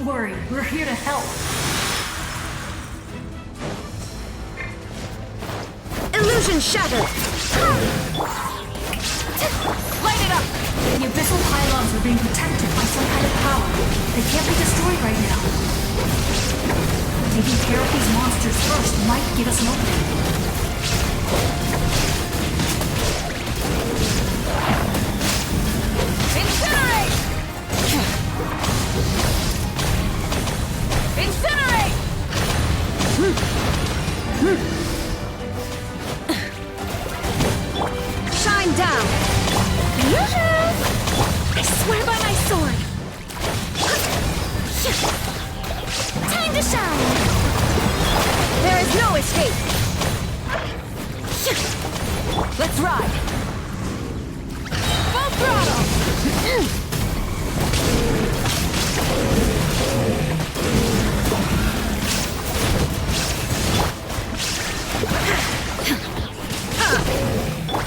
Don't worry, we're here to help. Illusion shattered! Light it up! The abyssal pylons are being protected by some kind of power. They can't be destroyed right now. Taking care of these monsters first might give us an opening. Incinerate! Incinerate! Shine down! I swear by my sword! Time to shine! There is no escape! Let's ride! Full throttle!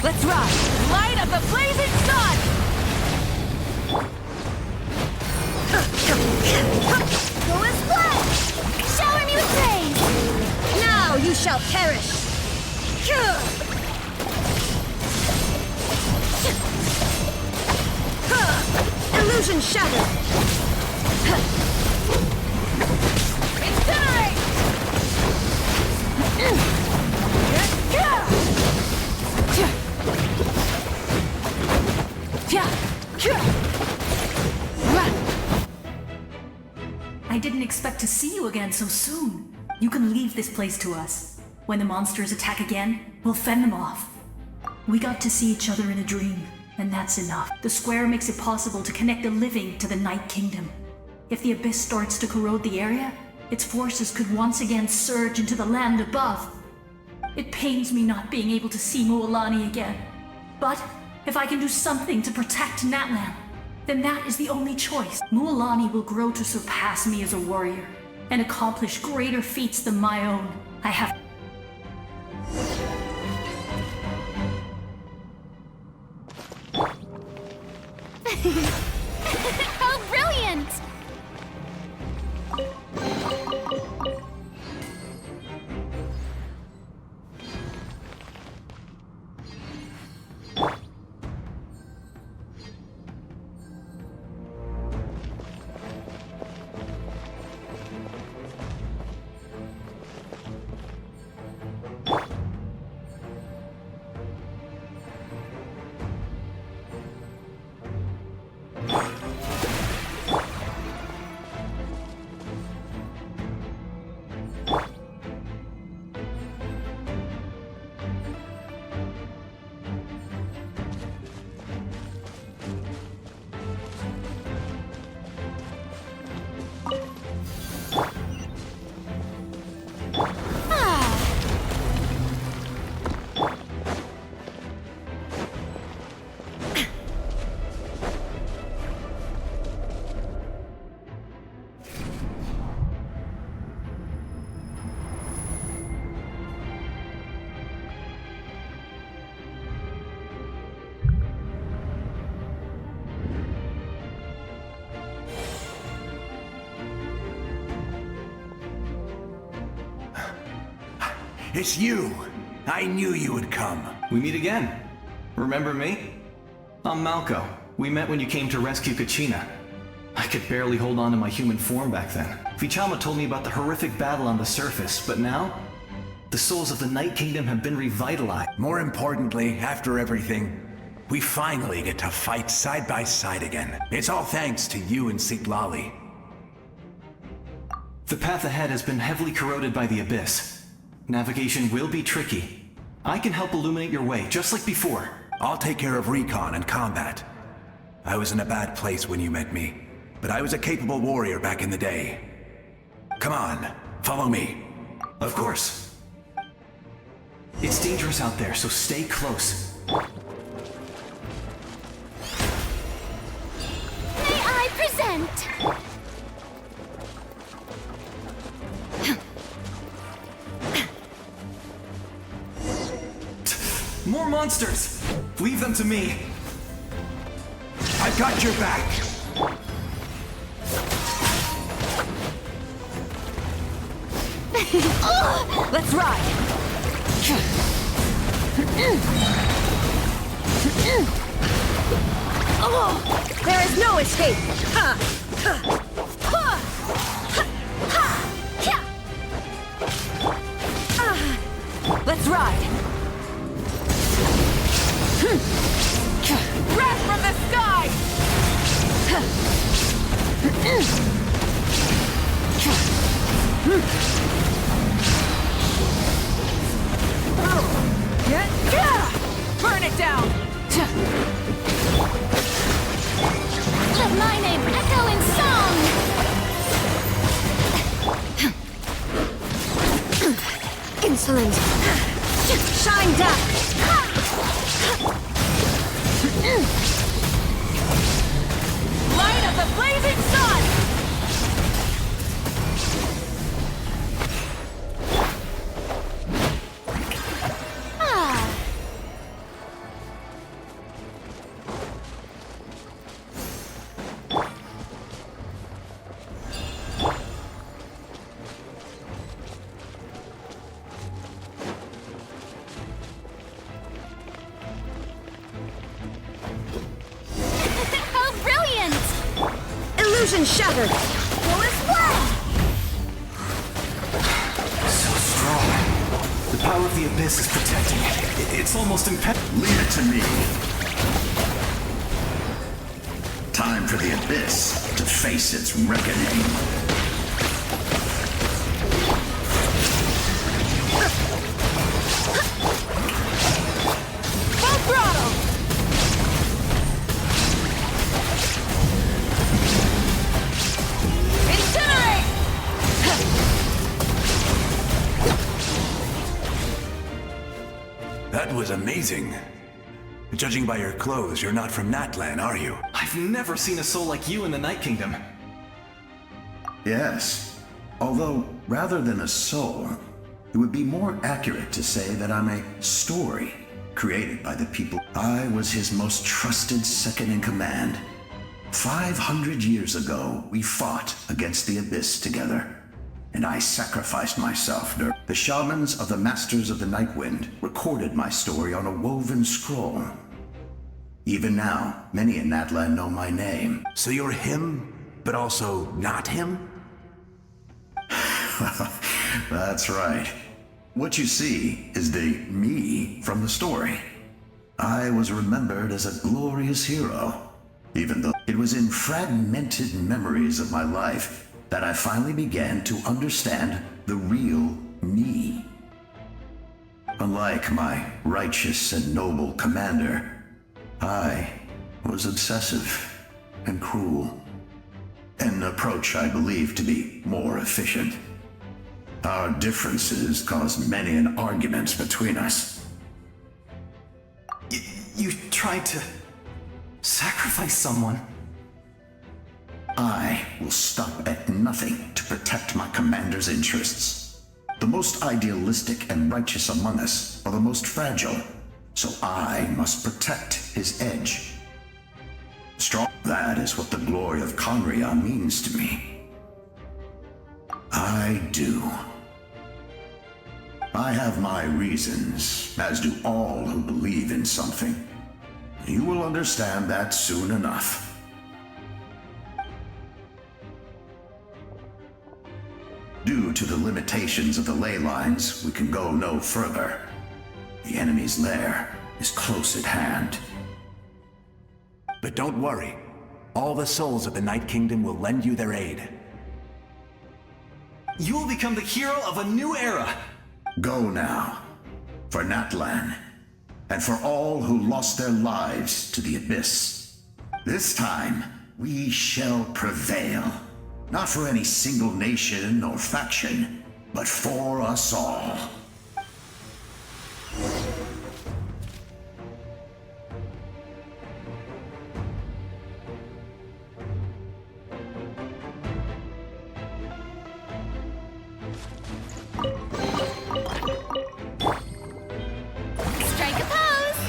Let's ride! Light of the blazing sun! Go and splash! Shower me with praise! Now you shall perish! Illusion shattered! Incinerate! I didn't expect to see you again so soon. You can leave this place to us. When the monsters attack again, we'll fend them off. We got to see each other in a dream, and that's enough. The square makes it possible to connect the living to the Night Kingdom. If the abyss starts to corrode the area, its forces could once again surge into the land above. It pains me not being able to see Mualani again. But if I can do something to protect Natlan, then that is the only choice. Mualani will grow to surpass me as a warrior and accomplish greater feats than my own. I have... How brilliant! It's you! I knew you would come. We meet again. Remember me? I'm Malco. We met when you came to rescue Kachina. I could barely hold on to my human form back then. Vichama told me about the horrific battle on the surface, but now, the souls of the Night Kingdom have been revitalized. More importantly, after everything, we finally get to fight side by side again. It's all thanks to you and Sitlali. The path ahead has been heavily corroded by the Abyss. Navigation will be tricky. I can help illuminate your way, just like before. I'll take care of recon and combat. I was in a bad place when you met me, but I was a capable warrior back in the day. Come on, follow me. Of course. It's dangerous out there, so stay close. May I present? More monsters! Leave them to me. I've got your back. Let's ride! There is no escape! Let's ride! Wrath from the sky! Burn it down! Let my name echo in song! Insolent! Shine down! Light of the blazing sun! How brilliant! Illusion shattered! Go as well! So strong. The power of the Abyss is protecting it. It's almost impenetrable. Leave it to me. Time for the Abyss to face its reckoning. Full throttle! Incinerate! That was amazing. Judging by your clothes, you're not from Natlan, are you? I've never seen a soul like you in the Night Kingdom. Yes. Although, rather than a soul, it would be more accurate to say that I'm a story created by the people. I was his most trusted second-in-command. 500 years ago, we fought against the Abyss together, and I sacrificed myself. The shamans of the Masters of the Nightwind recorded my story on a woven scroll. Even now, many in Natlan know my name. So you're him, but also not him? That's right. What you see is the me from the story. I was remembered as a glorious hero, even though it was in fragmented memories of my life that I finally began to understand the real me. Unlike my righteous and noble commander, I was obsessive and cruel, an approach I believe to be more efficient. Our differences caused many an argument between us. You tried to sacrifice someone. I will stop at nothing to protect my commander's interests. The most idealistic and righteous among us are the most fragile, so I must protect his edge. Strong. That is what the glory of Conria means to me. I do. I have my reasons, as do all who believe in something. You will understand that soon enough. Due to the limitations of the ley lines, we can go no further. The enemy's lair is close at hand. But don't worry. All the souls of the Night Kingdom will lend you their aid. You will become the hero of a new era. Go now, for Natlan, and for all who lost their lives to the Abyss. This time, we shall prevail. Not for any single nation or faction, but for us all. Strike a pose!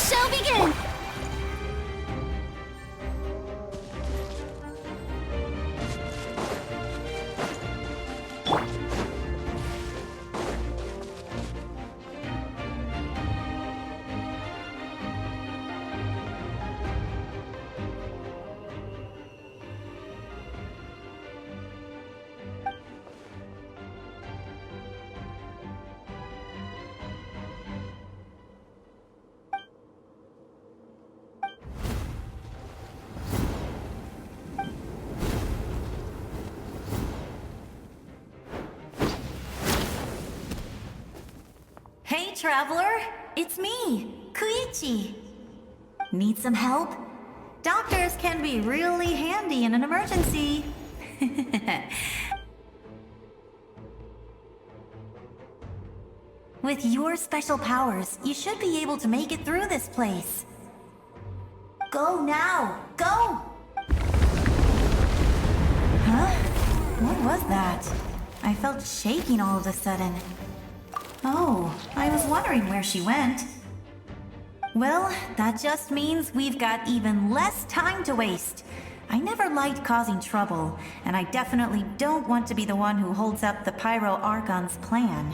show begin! Hey, traveler! It's me, Koichi. Need some help? Doctors can be really handy in an emergency. With your special powers, you should be able to make it through this place. Go now! Go! Huh? What was that? I felt shaking all of a sudden. Oh, I was wondering where she went. Well, that just means we've got even less time to waste. I never liked causing trouble, and I definitely don't want to be the one who holds up the Pyro Archon's plan.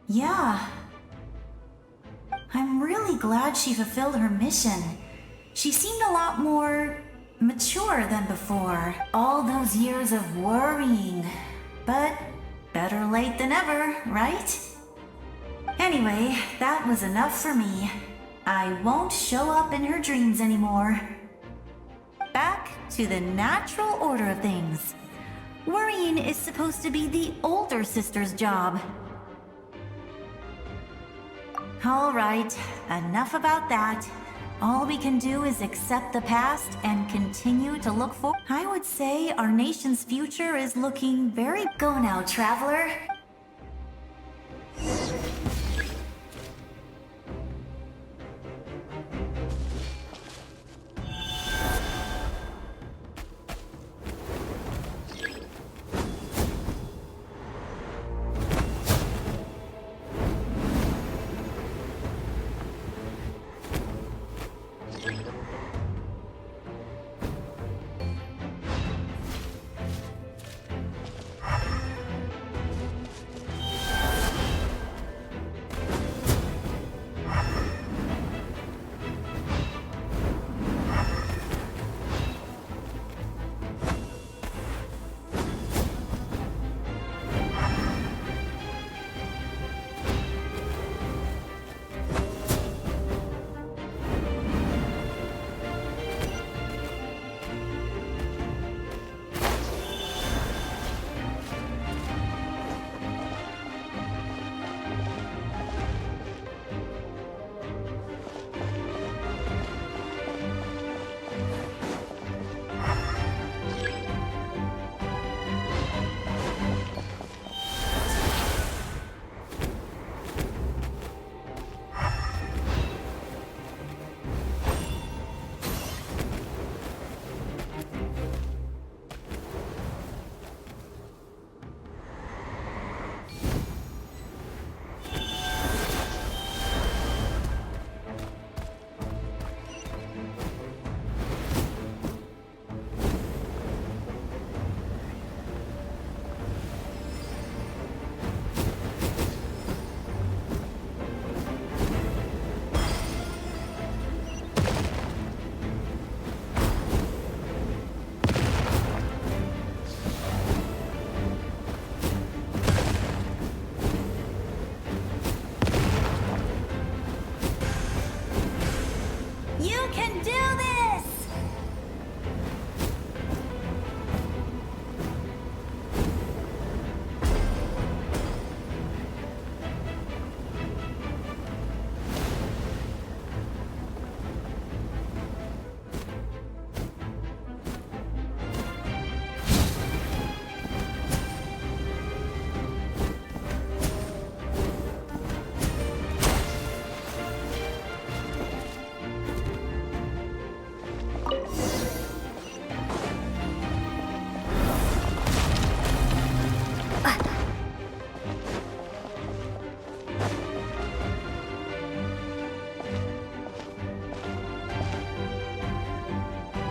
Yeah. I'm really glad she fulfilled her mission. She seemed a lot more mature than before. All those years of worrying. But better late than ever, right? Anyway, that was enough for me. I won't show up in her dreams anymore. Back to the natural order of things. Worrying is supposed to be the older sister's job. All right, enough about that. All we can do is accept the past and continue to look forward. I would say our nation's future is looking very... Go now, traveler.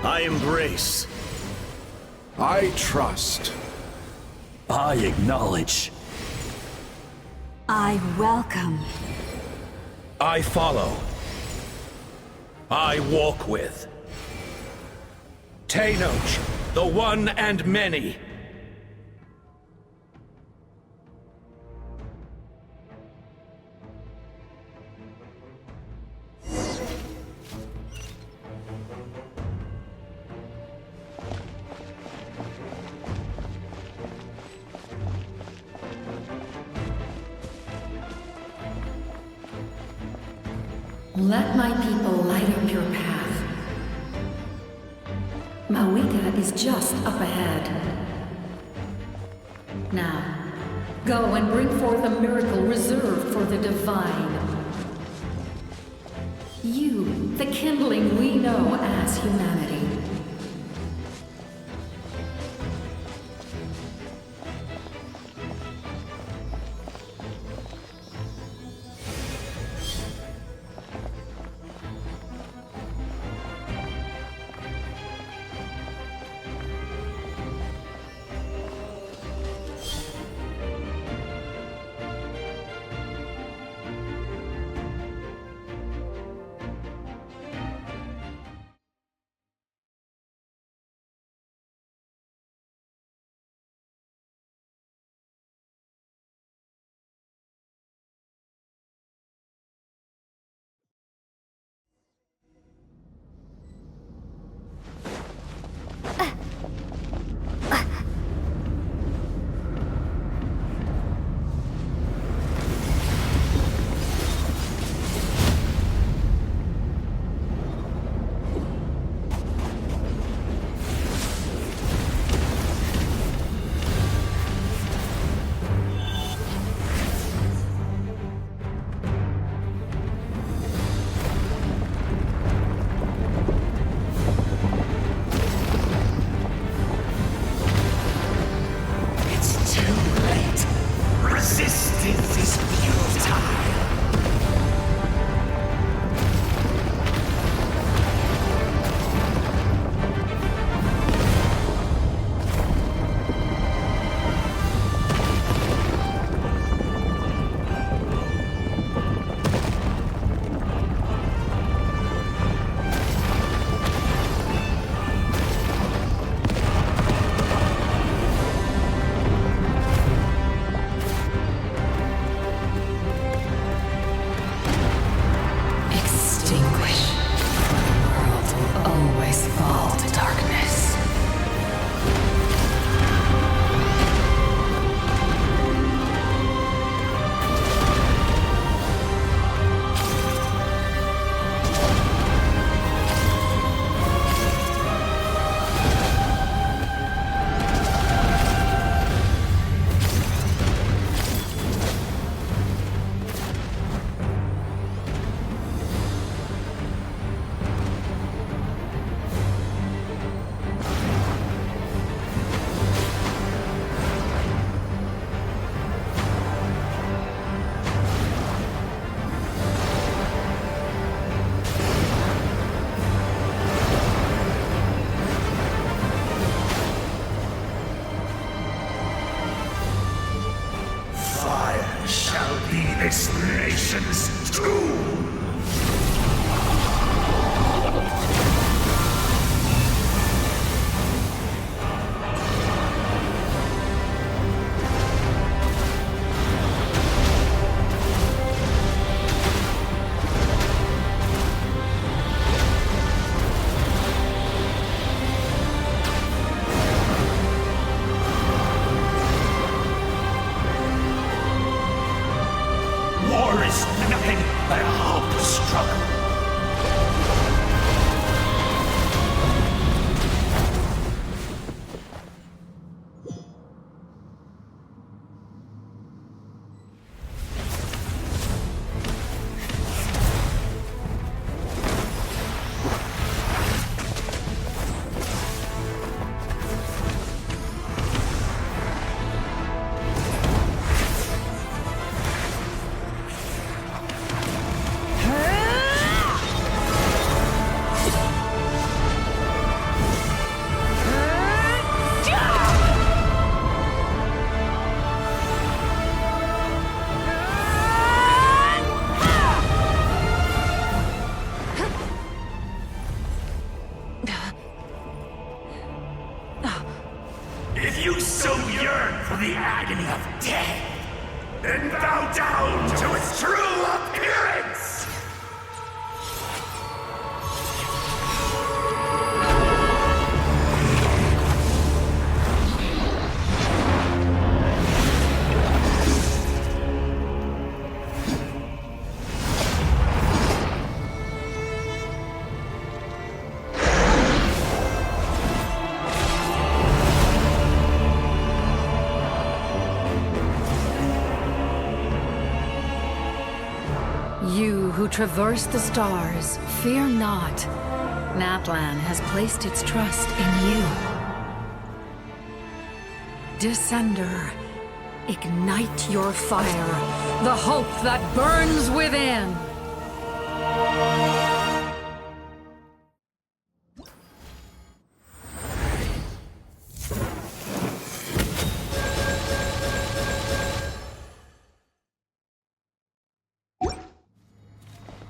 I embrace. I trust. I acknowledge. I welcome. I follow. I walk with. Tenoch, the one and many. Let my people light up your path. Mawika is just up ahead. Now, go and bring forth a miracle reserved for the divine. You, the kindling we know as humanity. this nation's tomb! War is nothing but a hopeless struggle. down to its true appearance! You who traverse the stars, fear not. Natlan has placed its trust in you. Descender, ignite your fire, the hope that burns within!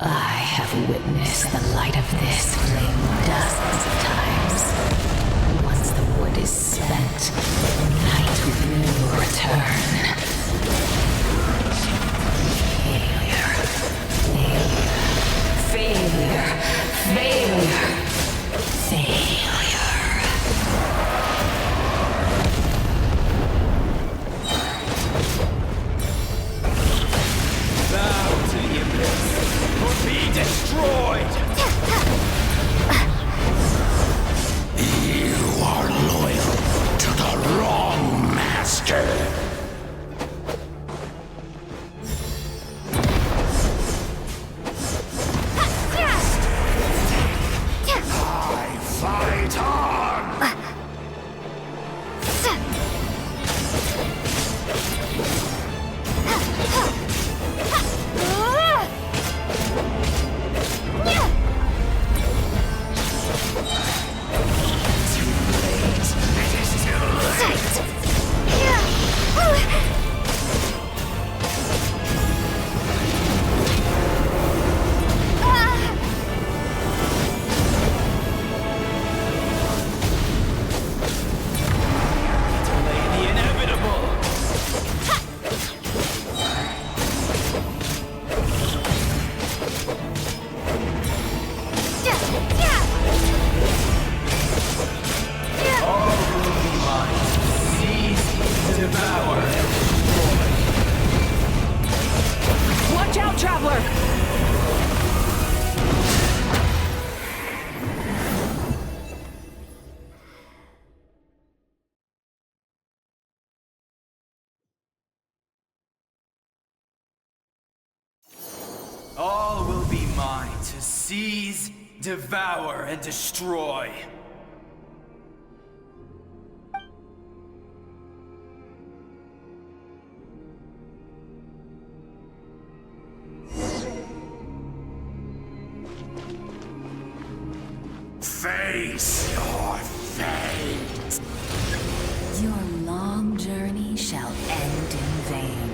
I have witnessed the light of this flame dozens of times. Once the wood is spent, night will return. Failure. Failure. Failure. Bow to the abyss, or be destroyed! You are loyal to the wrong master. I fight on! The inevitable! Devour! Watch out, Traveler! All will be mine to seize, devour, and destroy. Face your fate! Your long journey shall end in vain.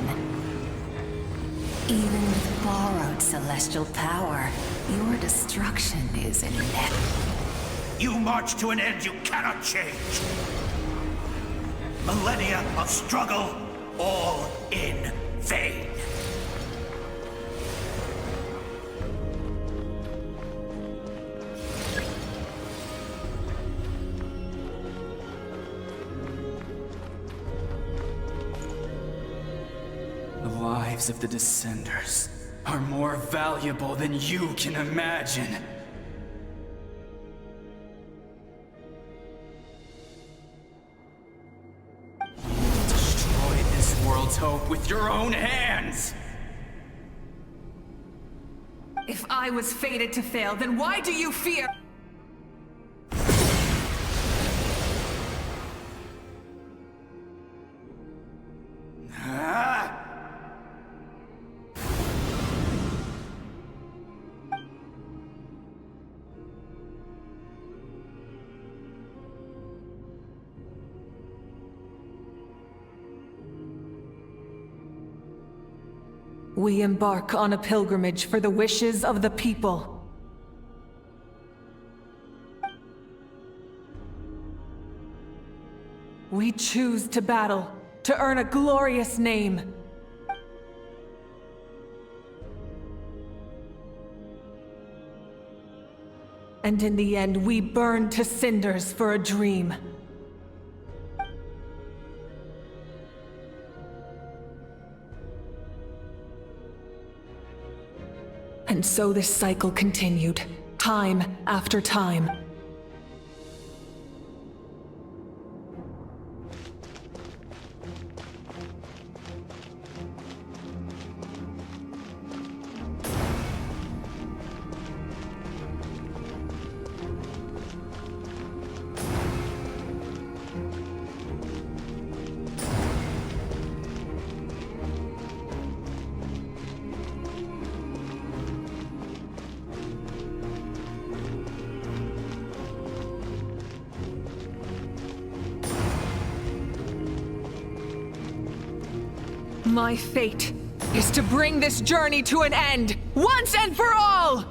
Even with borrowed celestial power, your destruction is inevitable. You march to an end you cannot change. Millennia of struggle, all in vain. The lives of the Descenders are more valuable than you can imagine. You destroyed this world's hope with your own hands! If I was fated to fail, then why do you fear? Ah! We embark on a pilgrimage for the wishes of the people. We choose to battle, to earn a glorious name. And in the end, we burned to cinders for a dream. And so this cycle continued, time after time. My fate is to bring this journey to an end, once and for all!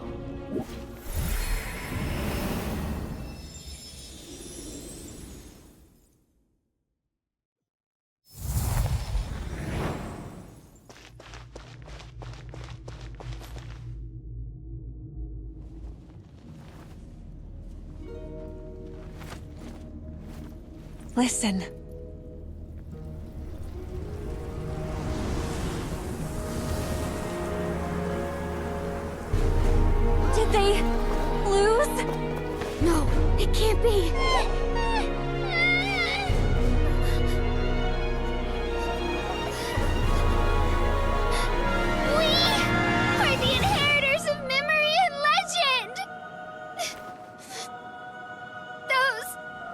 Listen. Did they lose? No, it can't be. We are the inheritors of memory and legend. Those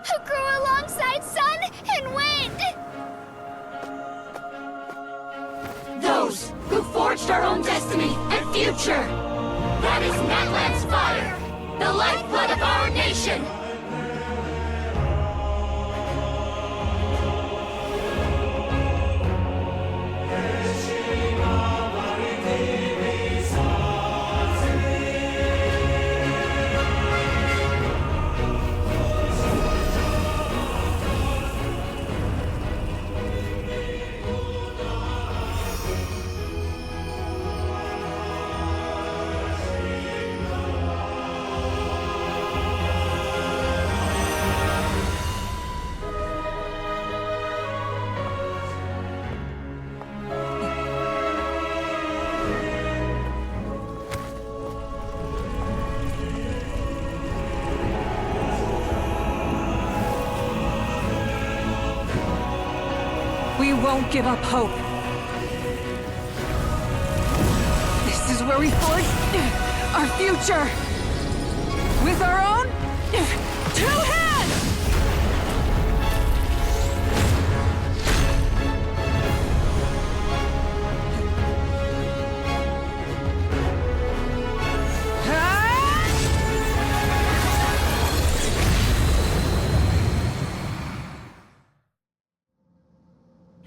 who grew alongside sun and wind. Those who forged our own destiny and future. That is Natlan's fire, the lifeblood of our nation! We won't give up hope. This is where we forge our future. With our own 2 hands!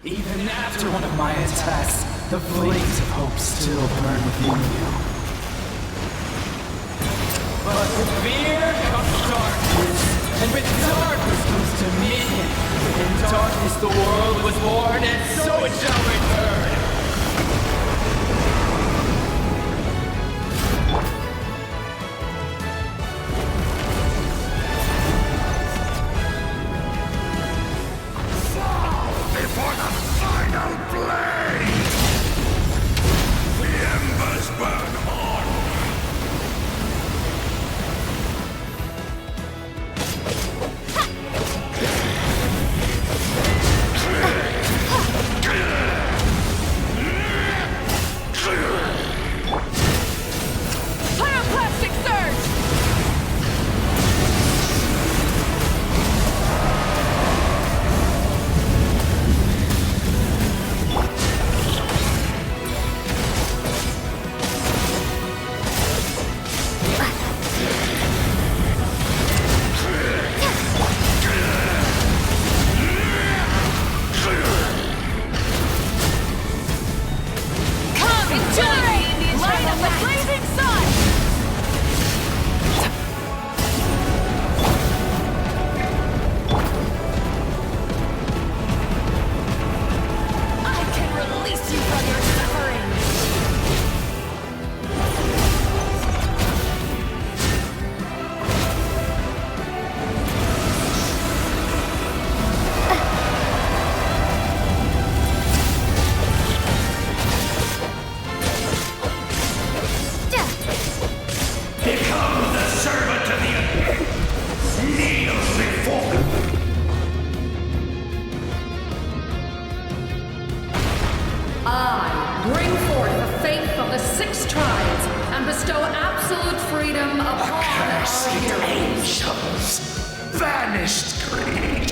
Even after one of my attacks, the flames of hope still burn within you. But with fear comes darkness, and with darkness comes dominion. In darkness the world was born, and so it shall return. For the final blaze! The embers burn on! the 6 tribes and bestow absolute freedom upon our heroes. Angels! Vanished greed!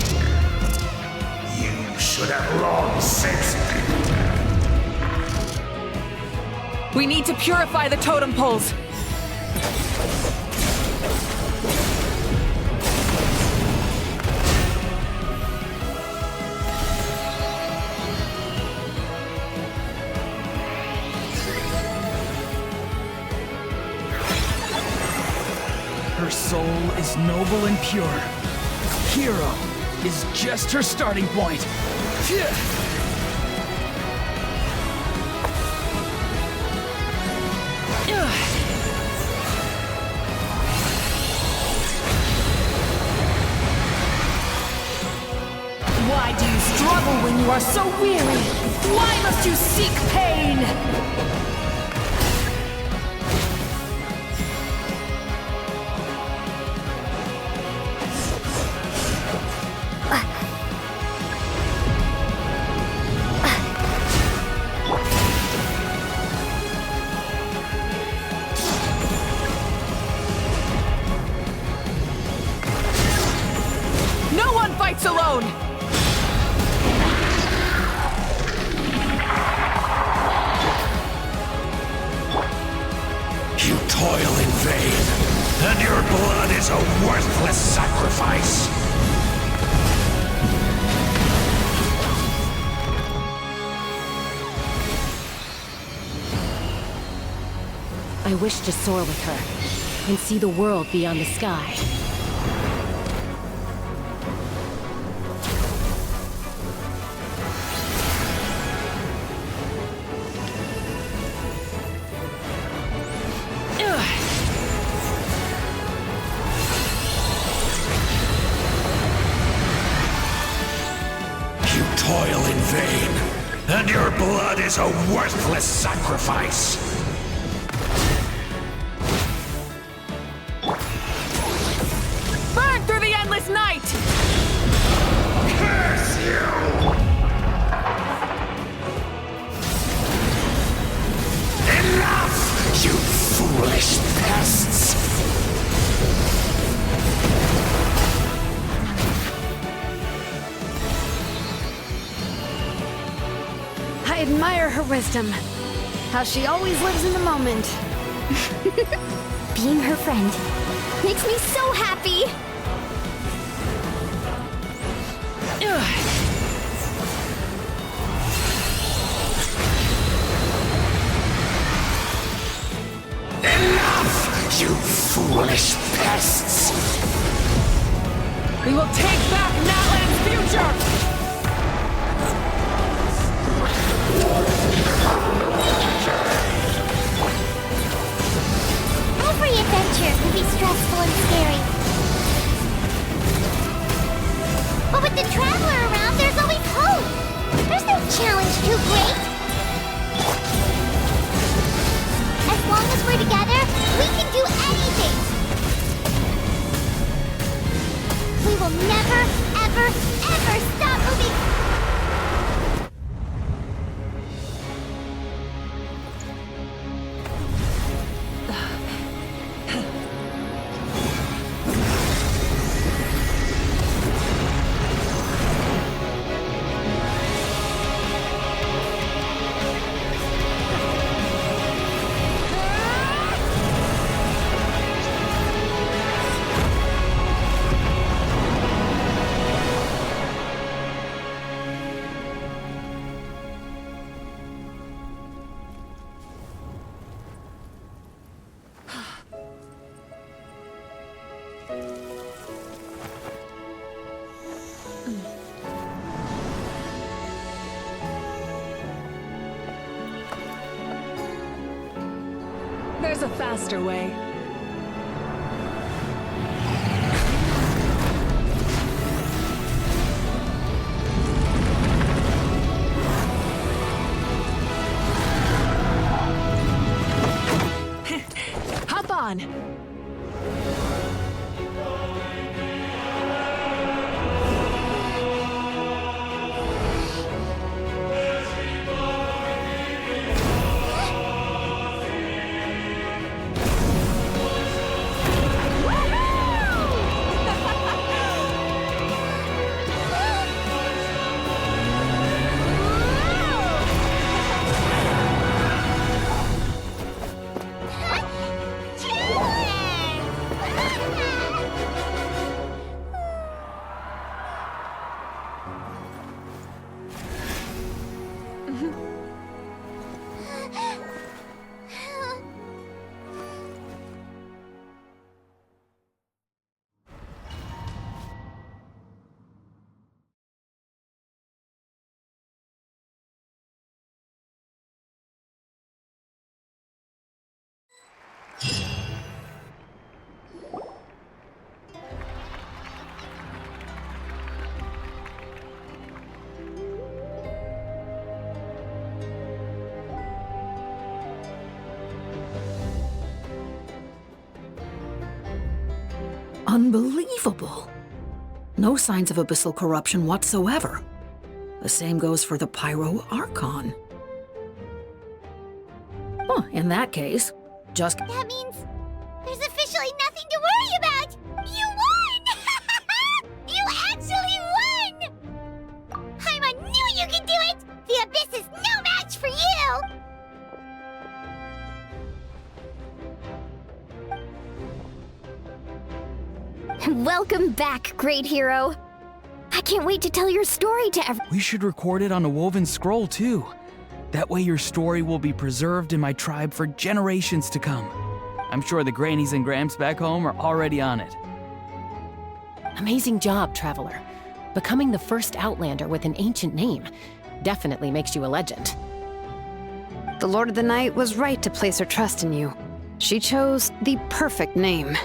You should have long since... We need to purify the totem poles. Her soul is noble and pure. Hero is just her starting point. Phew. Why do you struggle when you are so weary? Why must you seek pain? No one fights alone! You toil in vain, and your blood is a worthless sacrifice. I wish to soar with her and see the world beyond the sky. You toil in vain, and your blood is a worthless sacrifice. Burn through the endless night! Curse you! Enough, you foolish pests! I admire her wisdom. How she always lives in the moment. Being her friend makes me so happy! Enough, you foolish pests! We will take back Natlan's future! Every adventure can be stressful and scary. But with the Traveler around, there's always hope! There's no challenge too great! As long as we're together, we can do anything! We will never, ever, ever stop moving! There's a faster way. Hop on! Unbelievable. No signs of abyssal corruption whatsoever. The same goes for the Pyro Archon. Oh, in that case, just... That means there's officially nothing to worry about! You won! You actually won! Paimon knew you could do it! The Abyss is no match for you! Welcome back, great hero. I can't wait to tell your story to everyone. We should record it on a woven scroll, too. That way your story will be preserved in my tribe for generations to come. I'm sure the grannies and gramps back home are already on it. Amazing job, Traveler. Becoming the first Outlander with an ancient name definitely makes you a legend. The Lord of the Night was right to place her trust in you. She chose the perfect name.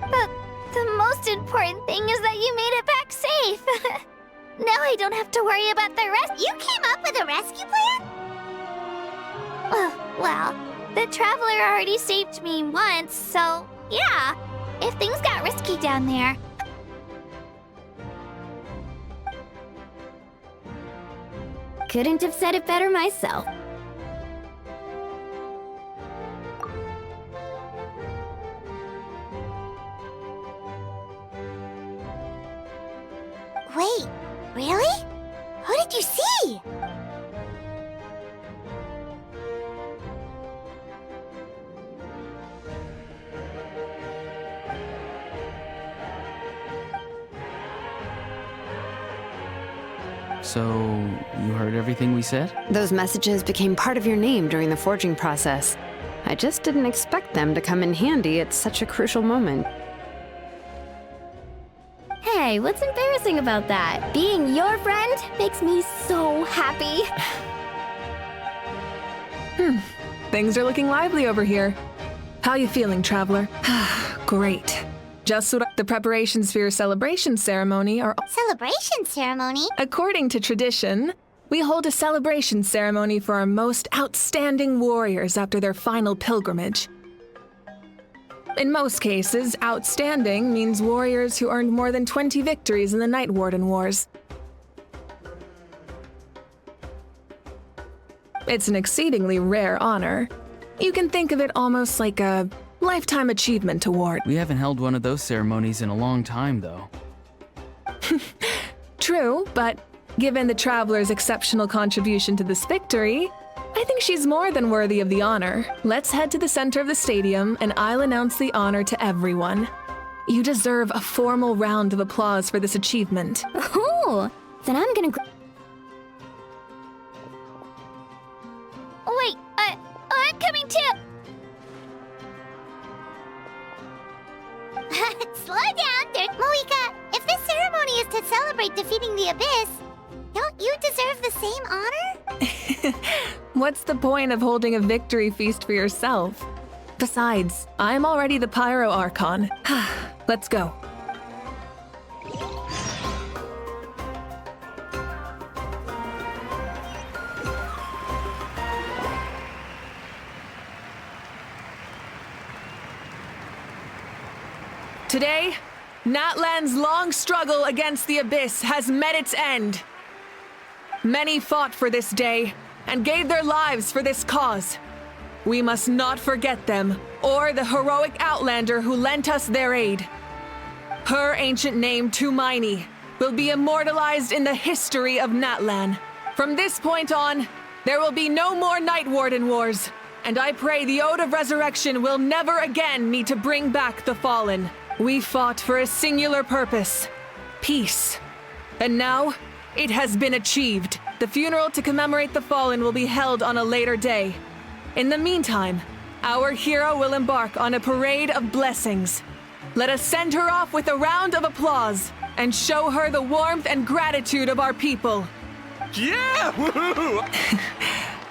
But the most important thing is that you made it back safe. Now I don't have to worry about the rest. You came up with a rescue plan? Well, the Traveler already saved me once, so yeah. If things got risky down there. Couldn't have said it better myself. Wait, really? Who did you see? So, you heard everything we said? Those messages became part of your name during the forging process. I just didn't expect them to come in handy at such a crucial moment. Hey, what's embarrassing about that? Being your friend makes me so happy. Things are looking lively over here. How you feeling, Traveler? Great. Just what the preparations for your celebration ceremony are... Celebration ceremony? According to tradition, we hold a celebration ceremony for our most outstanding warriors after their final pilgrimage. In most cases, outstanding means warriors who earned more than 20 victories in the Night Warden Wars. It's an exceedingly rare honor. You can think of it almost like a lifetime achievement award. We haven't held one of those ceremonies in a long time, though. True, but given the Traveler's exceptional contribution to this victory, I think she's more than worthy of the honor. Let's head to the center of the stadium, and I'll announce the honor to everyone. You deserve a formal round of applause for this achievement. Ooh, then I'm gonna... Wait, I'm coming too! Slow down, there's Moika. If this ceremony is to celebrate defeating the Abyss, don't you deserve the same honor? What's the point of holding a victory feast for yourself? Besides, I'm already the Pyro Archon. Let's go. Today, Natlan's long struggle against the Abyss has met its end. Many fought for this day and gave their lives for this cause. We must not forget them or the heroic Outlander who lent us their aid. Her ancient name, Tumaini, will be immortalized in the history of Natlan. From this point on, there will be no more Night Warden Wars, and I pray the Ode of Resurrection will never again need to bring back the Fallen. We fought for a singular purpose, peace. And now, it has been achieved. The funeral to commemorate the Fallen will be held on a later day. In the meantime, our hero will embark on a parade of blessings. Let us send her off with a round of applause and show her the warmth and gratitude of our people. Yeah! Woohoo!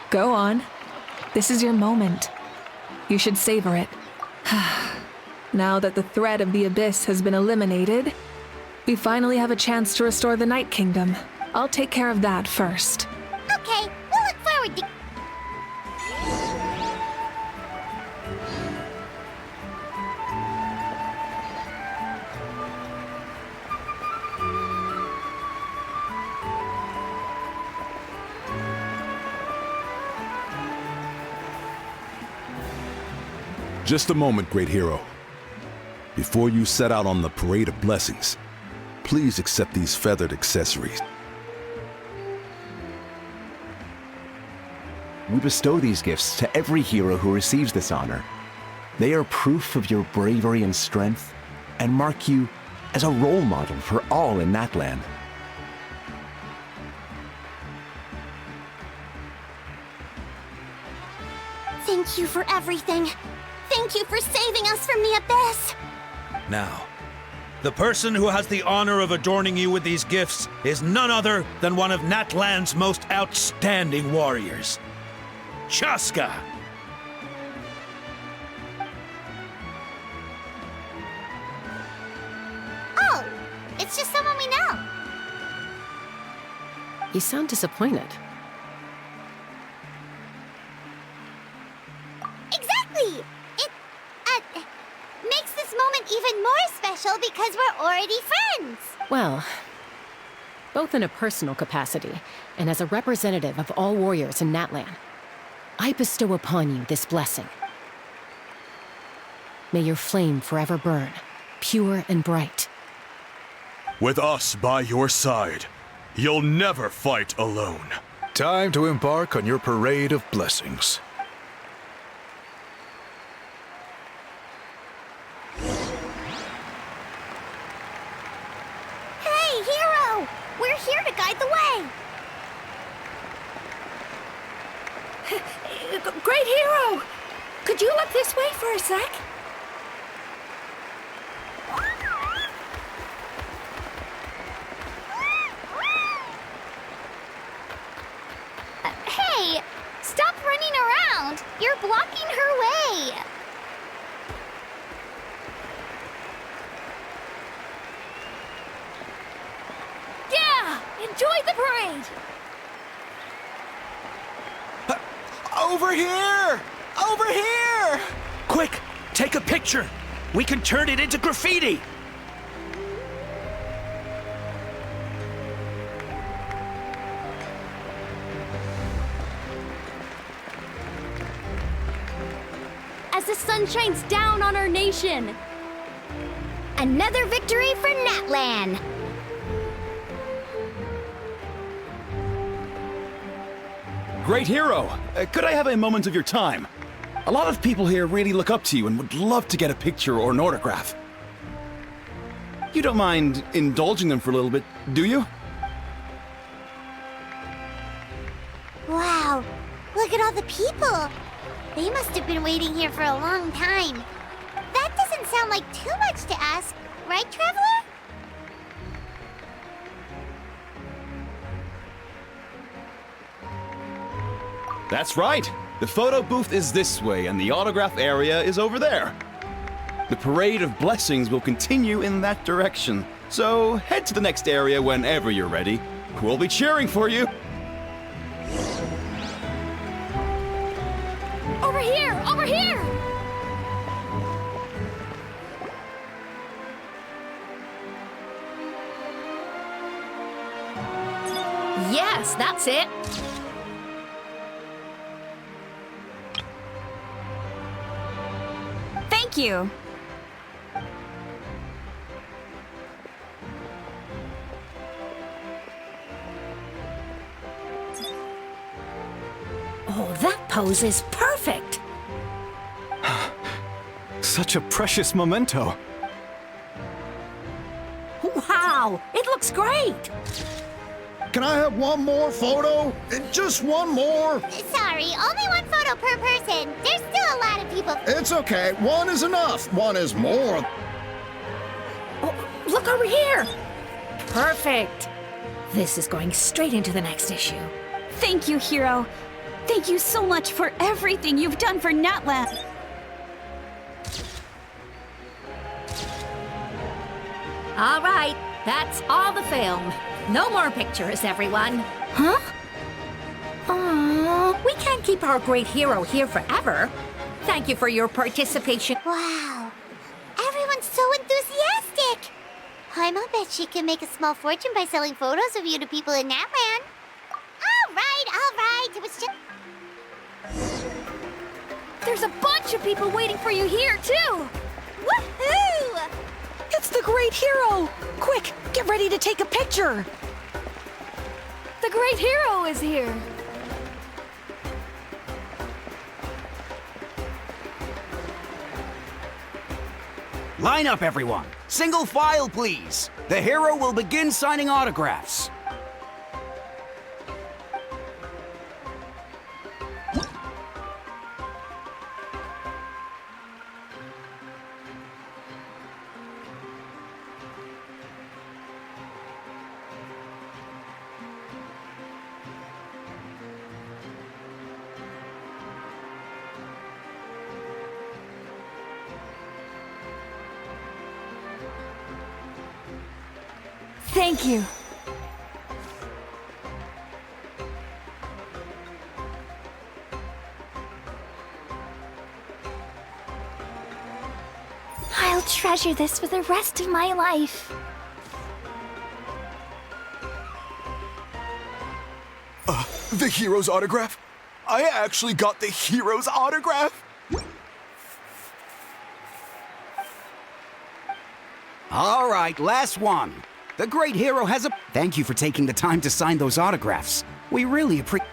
Go on. This is your moment. You should savor it. Now that the threat of the Abyss has been eliminated, we finally have a chance to restore the Night Kingdom. I'll take care of that first. Okay, we'll look forward to... Just a moment, great hero. Before you set out on the Parade of Blessings, please accept these feathered accessories. We bestow these gifts to every hero who receives this honor. They are proof of your bravery and strength, and mark you as a role model for all in Natlan. Thank you for everything. Thank you for saving us from the Abyss. Now, the person who has the honor of adorning you with these gifts is none other than one of Natlan's most outstanding warriors, Chaska. Oh, it's just someone we know. You sound disappointed. Exactly! It, makes this moment even more special because we're already friends. Well, both in a personal capacity and as a representative of all warriors in Natlan, I bestow upon you this blessing. May your flame forever burn, pure and bright. With us by your side, you'll never fight alone. Time to embark on your Parade of Blessings. Hey, hero! We're here to guide the way. Great hero! Could you look this way for a sec? Hey! Stop running around! You're blocking her way! Yeah! Enjoy the parade! Over here! Over here! Quick, take a picture. We can turn it into graffiti. As the sun shines down on our nation! Another victory for Natlan! Great hero! Could I have a moment of your time? A lot of people here really look up to you and would love to get a picture or an autograph. You don't mind indulging them for a little bit, do you? Wow, look at all the people! They must have been waiting here for a long time. That doesn't sound like too much to ask, right, Traveler? That's right! The photo booth is this way and the autograph area is over there. The Parade of Blessings will continue in that direction, so head to the next area whenever you're ready. We'll be cheering for you! Over here! Over here! Yes, that's it! Thank you! Oh, that pose is perfect! Such a precious memento. Wow! It looks great! Can I have one more photo? Just one more? Sorry, only one photo per person. There's still a lot of people. It's okay. One is enough. One is more. Oh, look over here! Perfect! This is going straight into the next issue. Thank you, hero. Thank you so much for everything you've done for Natlan. All right, that's all the film. No more pictures, everyone. Huh? Aww, we can't keep our great hero here forever. Thank you for your participation. Wow. Everyone's so enthusiastic. I'll bet she can make a small fortune by selling photos of you to people in Natland. All right. It was just... There's a bunch of people waiting for you here, too! Woohoo! It's the great hero! Quick, get ready to take a picture! The great hero is here! Line up, everyone. Single file, please. The hero will begin signing autographs. Thank you. I'll treasure this for the rest of my life. The hero's autograph? I actually got the hero's autograph? All right, last one. The great hero has a... Thank you for taking the time to sign those autographs. We really appreciate...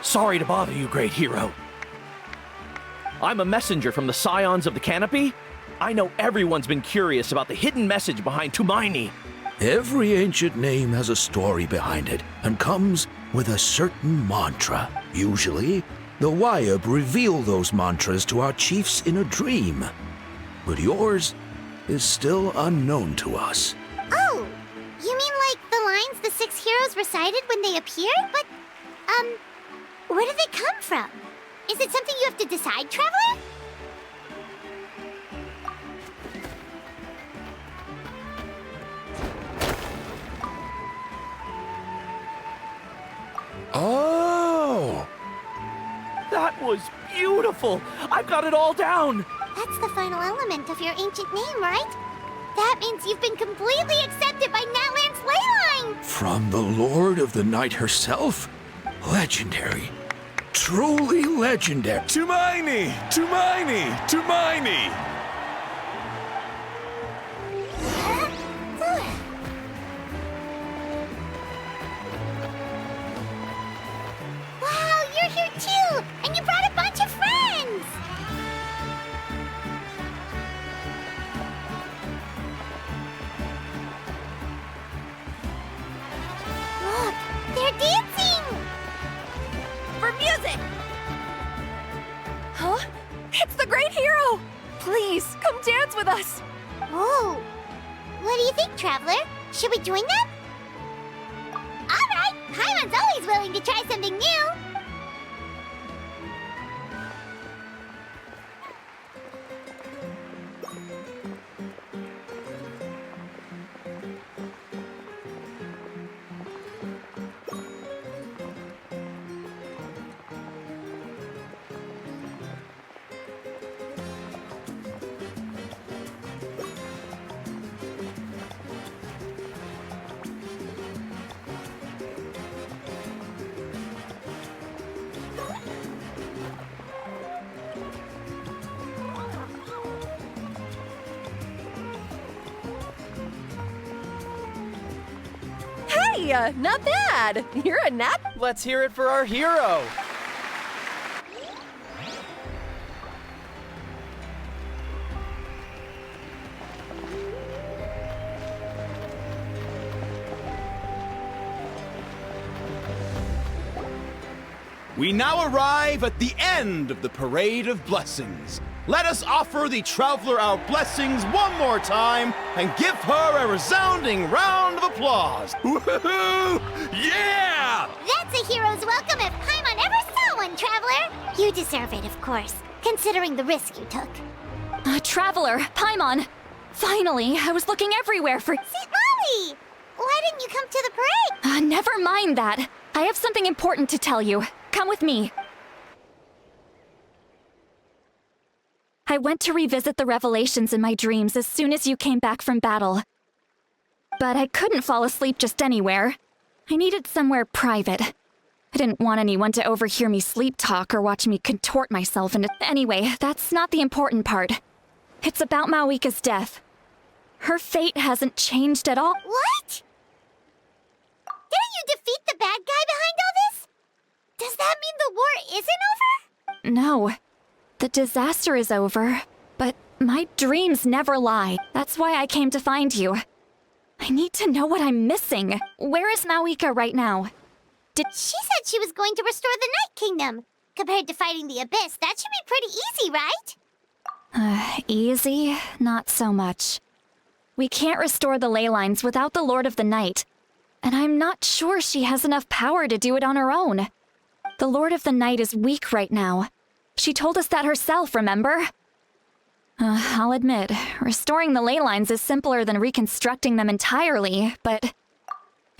Sorry to bother you, great hero. I'm a messenger from the Scions of the Canopy. I know everyone's been curious about the hidden message behind Tumaini. Every ancient name has a story behind it and comes with a certain mantra. Usually, the Wayab reveal those mantras to our chiefs in a dream. But yours is still unknown to us. Oh, you mean like the lines the 6 heroes recited when they appeared? But, where do they come from? Is it something you have to decide, Traveler? Oh! That was beautiful! I've got it all down! That's the final element of your ancient name, right? That means you've been completely accepted by Natland's ley line! From the Lord of the Night herself? Legendary. Truly legendary. Tumaini! Tumaini! Tumaini! Wow, you're here too! And you brought a bunch of friends! Look, they're dancing! For music! Huh? It's the great hero! Please, come dance with us! Oh, what do you think, Traveler? Should we join them? All right, Paimon's always willing to try something new. Hey, not bad! You're a nat- Let's hear it for our hero! We now arrive at the end of the Parade of Blessings. Let us offer the Traveler our blessings one more time and give her a resounding round of applause. Woohoo! Yeah! That's a hero's welcome if Paimon ever saw one, Traveler! You deserve it, of course, considering the risk you took. Traveler, Paimon! Finally, I was looking everywhere for— St. Molly! Why didn't you come to the parade? Never mind that. I have something important to tell you. Come with me. I went to revisit the revelations in my dreams as soon as you came back from battle. But I couldn't fall asleep just anywhere. I needed somewhere private. I didn't want anyone to overhear me sleep talk or watch me contort myself into— Anyway, that's not the important part. It's about Mawika's death. Her fate hasn't changed at all. What? Didn't you defeat the bad guy behind all this? Does that mean the war isn't over? No. The disaster is over, but my dreams never lie. That's why I came to find you. I need to know what I'm missing. Where is Mawika right now? She said she was going to restore the Night Kingdom. Compared to fighting the Abyss, that should be pretty easy, right? Easy? Not so much. We can't restore the ley lines without the Lord of the Night, and I'm not sure she has enough power to do it on her own. The Lord of the Night is weak right now. She told us that herself, remember? I'll admit, restoring the ley lines is simpler than reconstructing them entirely, but—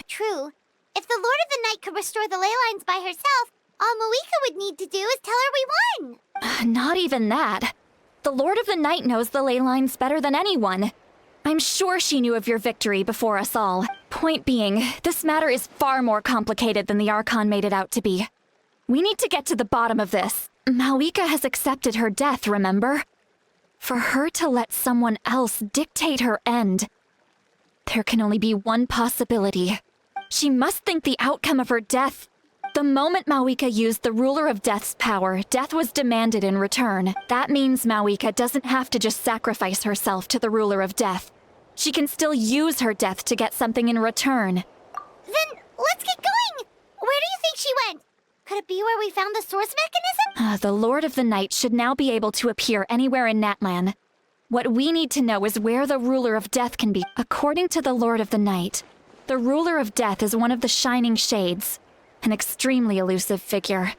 True. If the Lord of the Night could restore the ley lines by herself, all Mawika would need to do is tell her we won. Not even that. The Lord of the Night knows the ley lines better than anyone. I'm sure she knew of your victory before us all. Point being, this matter is far more complicated than the Archon made it out to be. We need to get to the bottom of this. Mawika has accepted her death, remember? For her to let someone else dictate her end, there can only be one possibility. She must think the outcome of her death. The moment Mawika used the Ruler of Death's power, death was demanded in return. That means Mawika doesn't have to just sacrifice herself to the Ruler of Death. She can still use her death to get something in return. Then let's get going! Where do you think she went? Could it be where we found the source mechanism? The Lord of the Night should now be able to appear anywhere in Natlan. What we need to know is where the Ruler of Death can be. According to the Lord of the Night, the Ruler of Death is one of the Shining Shades, an extremely elusive figure.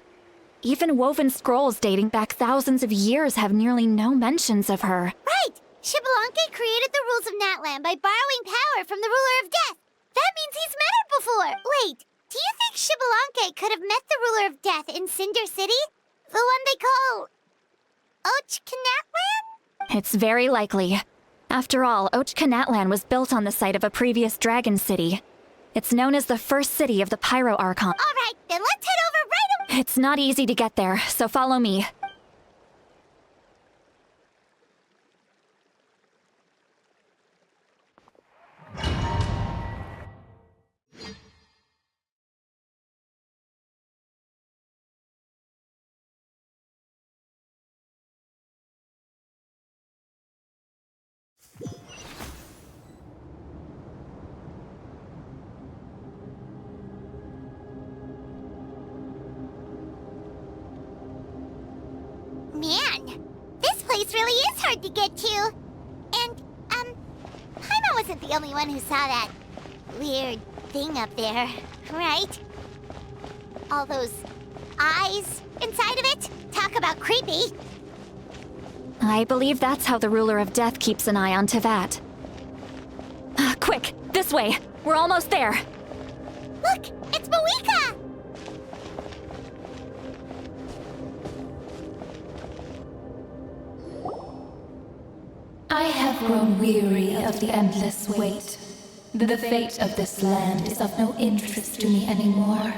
Even woven scrolls dating back thousands of years have nearly no mentions of her. Right! Xbalanque created the rules of Natlan by borrowing power from the Ruler of Death. That means he's met her before. Wait, do you think Xbalanque could have met the Ruler of Death in Cinder City? The one they call Ochkanatlan? It's very likely. After all, Ochkanatlan was built on the site of a previous dragon city. It's known as the first city of the Pyro Archon. All right, then let's head over right away. It's not easy to get there, so follow me. Man, this place really is hard to get to. And, Paimon wasn't the only one who saw that weird thing up there, right? All those eyes inside of it? Talk about creepy. I believe that's how the Ruler of Death keeps an eye on Tevat. Quick, this way! We're almost there! Look, it's Mawika! I have grown weary of the endless wait. The fate of this land is of no interest to me anymore.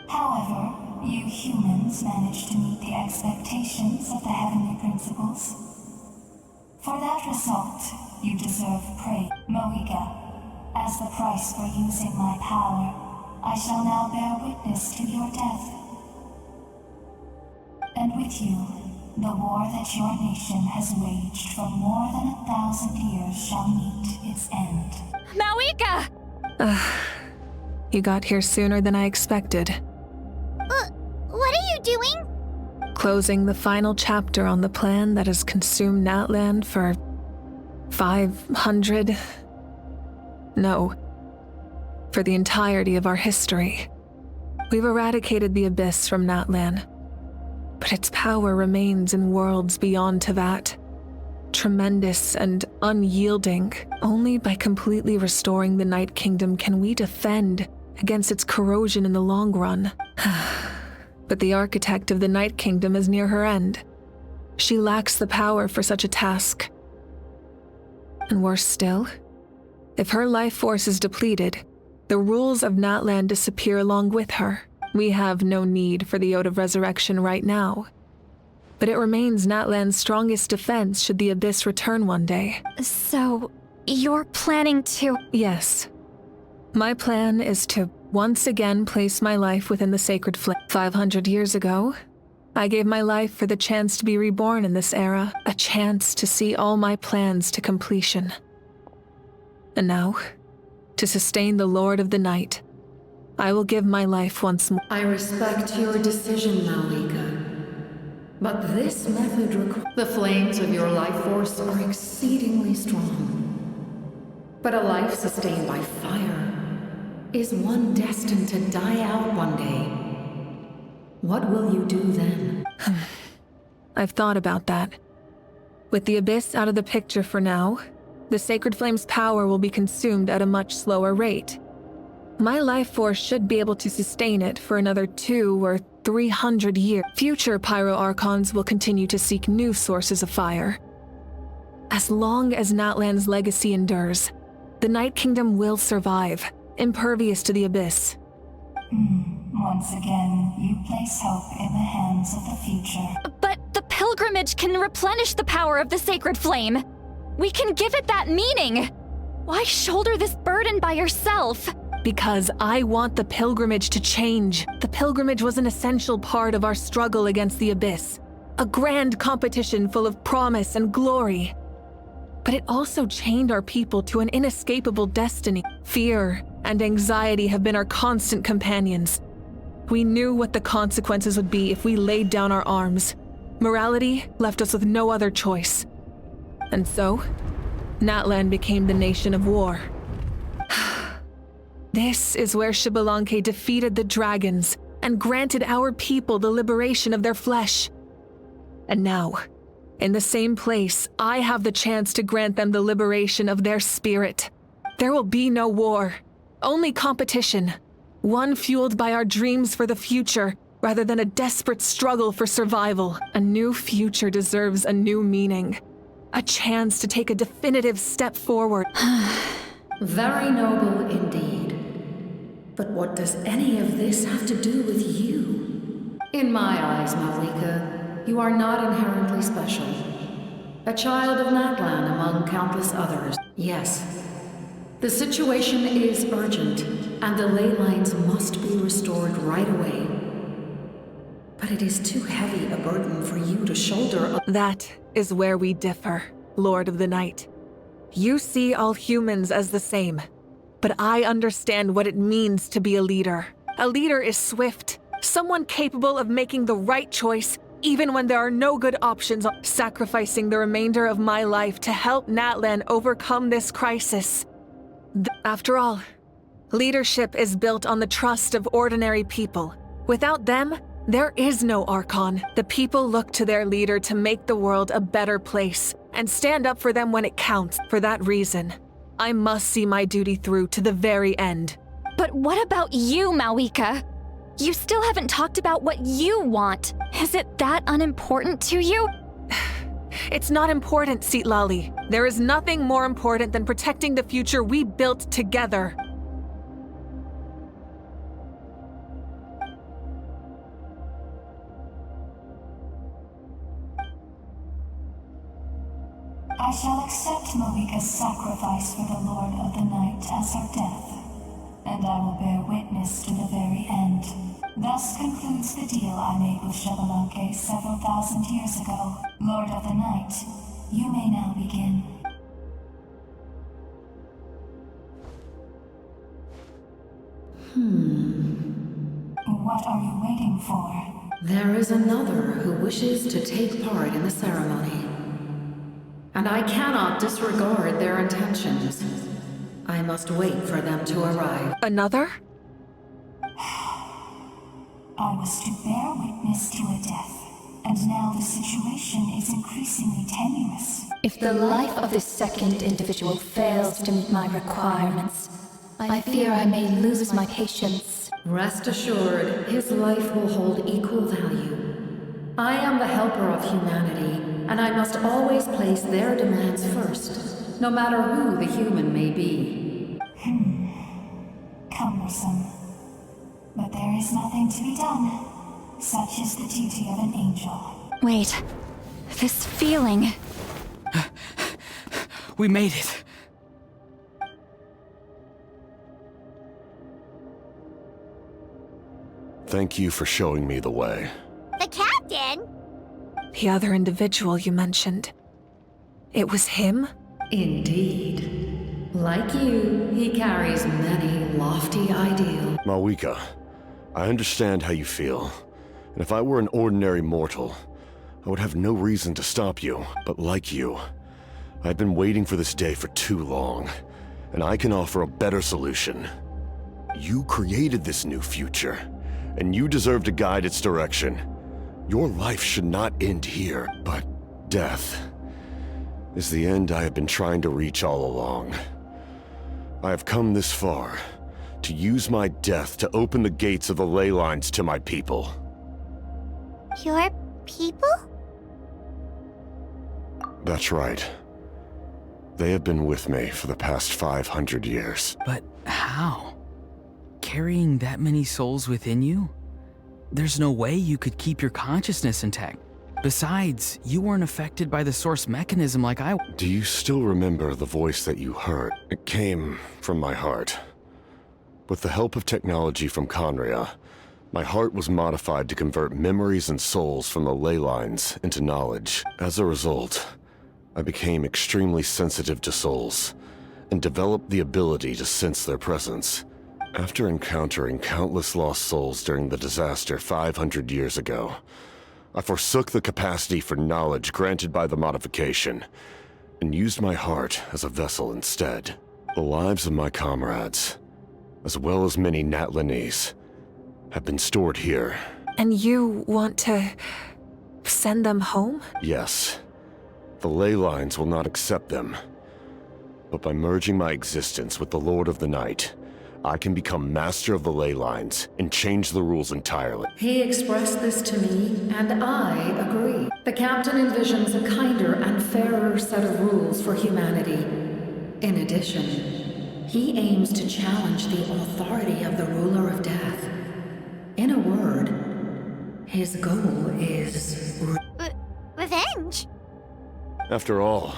However, you humans managed to meet the expectations of the heavenly principles. For that result, you deserve praise. Mawika, as the price for using my power, I shall now bear witness to your death. And with you, the war that your nation has waged for more than 1,000 years shall meet its end. Mawika! You got here sooner than I expected. What are you doing? Closing the final chapter on the plan that has consumed Natlan for 500... No. For the entirety of our history. We've eradicated the Abyss from Natlan, but its power remains in worlds beyond Tevat. Tremendous and unyielding. Only by completely restoring the Night Kingdom can we defend against its corrosion in the long run. But the architect of the Night Kingdom is near her end. She lacks the power for such a task. And worse still, if her life force is depleted, the rules of Natlan disappear along with her. We have no need for the Ode of Resurrection right now. But it remains Natlan's strongest defense should the Abyss return one day. So, you're planning to... Yes. My plan is to once again place my life within the sacred flame. 500 years ago, I gave my life for the chance to be reborn in this era, a chance to see all my plans to completion. And now, to sustain the Lord of the Night, I will give my life once more. I respect your decision, Malika. But this method requires... The flames of your life force are exceedingly strong. But a life sustained by fire is one destined to die out one day. What will you do then? I've thought about that. With the Abyss out of the picture for now, the Sacred Flame's power will be consumed at a much slower rate. My life force should be able to sustain it for another 200 or 300 years. Future Pyro-Archons will continue to seek new sources of fire. As long as Natlan's legacy endures, the Night Kingdom will survive, impervious to the Abyss. Once again, you place hope in the hands of the future. But the pilgrimage can replenish the power of the Sacred Flame. We can give it that meaning. Why shoulder this burden by yourself? Because I want the pilgrimage to change. The pilgrimage was an essential part of our struggle against the Abyss. A grand competition full of promise and glory. But it also chained our people to an inescapable destiny. Fear and anxiety have been our constant companions. We knew what the consequences would be if we laid down our arms. Morality left us with no other choice. And so, Natlan became the nation of war. This is where Xbalanque defeated the dragons and granted our people the liberation of their flesh. And now, in the same place, I have the chance to grant them the liberation of their spirit. There will be no war, only competition. One fueled by our dreams for the future, rather than a desperate struggle for survival. A new future deserves a new meaning. A chance to take a definitive step forward. Very noble indeed. But what does any of this have to do with you? In my eyes, Malika, you are not inherently special. A child of Natlan among countless others. Yes, the situation is urgent, and the ley lines must be restored right away. But it is too heavy a burden for you to shoulder. That is where we differ, Lord of the Night. You see all humans as the same, but I understand what it means to be a leader. A leader is swift, someone capable of making the right choice even when there are no good options, sacrificing the remainder of my life to help Natlan overcome this crisis. After all, leadership is built on the trust of ordinary people. Without them, there is no Archon. The people look to their leader to make the world a better place and stand up for them when it counts. For that reason, I must see my duty through to the very end. But what about you, Malika? You still haven't talked about what you want. Is it that unimportant to you? It's not important, Citlali. There is nothing more important than protecting the future we built together. I shall accept Malika's sacrifice for the Lord of the Night as her death, and I will bear witness to the very end. Thus concludes the deal I made with Xbalanque several thousand years ago. Lord of the Night, you may now begin. What are you waiting for? There is another who wishes to take part in the ceremony. And I cannot disregard their intentions. I must wait for them to arrive. Another? I was to bear witness to a death, and now the situation is increasingly tenuous. If the life of this second individual fails to meet my requirements, I fear I may lose my patience. Rest assured, his life will hold equal value. I am the helper of humanity, and I must always place their demands first, no matter who the human may be. Cumbersome. But there is nothing to be done. Such is the duty of an angel. Wait, this feeling... We made it. Thank you for showing me the way. The captain? The other individual you mentioned. It was him? Indeed. Like you, he carries many lofty ideals. Mawika, I understand how you feel. And if I were an ordinary mortal, I would have no reason to stop you. But like you, I've been waiting for this day for too long, and I can offer a better solution. You created this new future, and you deserve to guide its direction. Your life should not end here, but death is the end I have been trying to reach all along. I have come this far to use my death to open the gates of the ley lines to my people. Your people? That's right. They have been with me for the past 500 years. But how? Carrying that many souls within you? There's no way you could keep your consciousness intact. Besides, you weren't affected by the source mechanism like I... Do you still remember the voice that you heard? It came from my heart. With the help of technology from Conria, my heart was modified to convert memories and souls from the ley lines into knowledge. As a result, I became extremely sensitive to souls, and developed the ability to sense their presence. After encountering countless lost souls during the disaster 500 years ago, I forsook the capacity for knowledge granted by the modification, and used my heart as a vessel instead. The lives of my comrades, as well as many Natlanese, have been stored here. And you want to send them home? Yes. The ley lines will not accept them. But by merging my existence with the Lord of the Night, I can become master of the ley lines and change the rules entirely. He expressed this to me, and I agree. The captain envisions a kinder and fairer set of rules for humanity. In addition, he aims to challenge the authority of the ruler of death. In a word, his goal is... Revenge? After all,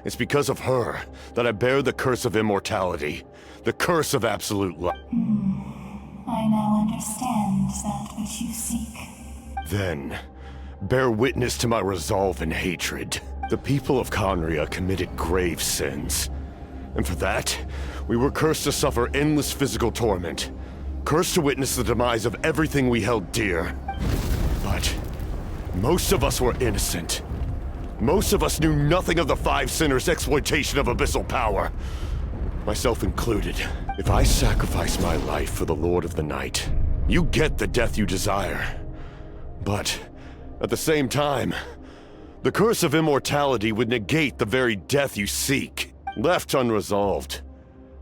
it's because of her that I bear the curse of immortality, the curse of absolute life. I now understand that which you seek. Then, bear witness to my resolve and hatred. The people of Conria committed grave sins. And for that, we were cursed to suffer endless physical torment. Cursed to witness the demise of everything we held dear. But most of us were innocent. Most of us knew nothing of the Five Sinners' exploitation of abyssal power. Myself included. If I sacrifice my life for the Lord of the Night, you get the death you desire. But, at the same time, the curse of immortality would negate the very death you seek. Left unresolved,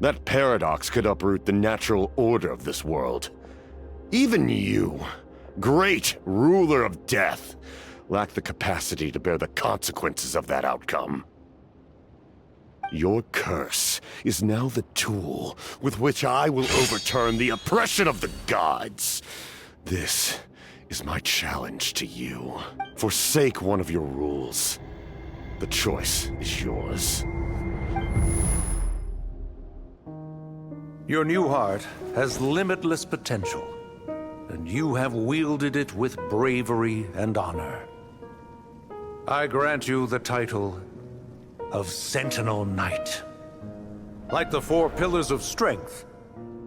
that paradox could uproot the natural order of this world. Even you, great ruler of death, lack the capacity to bear the consequences of that outcome. Your curse is now the tool with which I will overturn the oppression of the gods. This is my challenge to you. Forsake one of your rules. The choice is yours. Your new heart has limitless potential, and you have wielded it with bravery and honor. I grant you the title of Sentinel Knight. Like the four pillars of strength,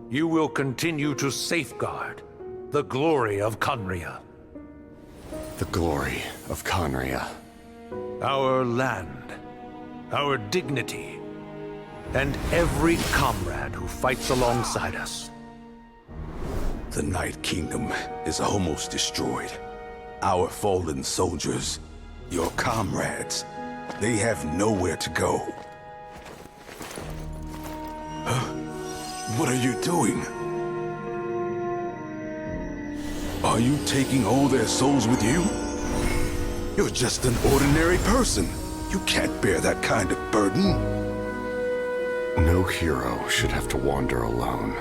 you will continue to safeguard the glory of Conria. The glory of Conria. Our land, our dignity, and every comrade who fights alongside us. The Night Kingdom is almost destroyed. Our fallen soldiers, your comrades, they have nowhere to go. Huh? What are you doing? Are you taking all their souls with you? You're just an ordinary person. You can't bear that kind of burden. No hero should have to wander alone.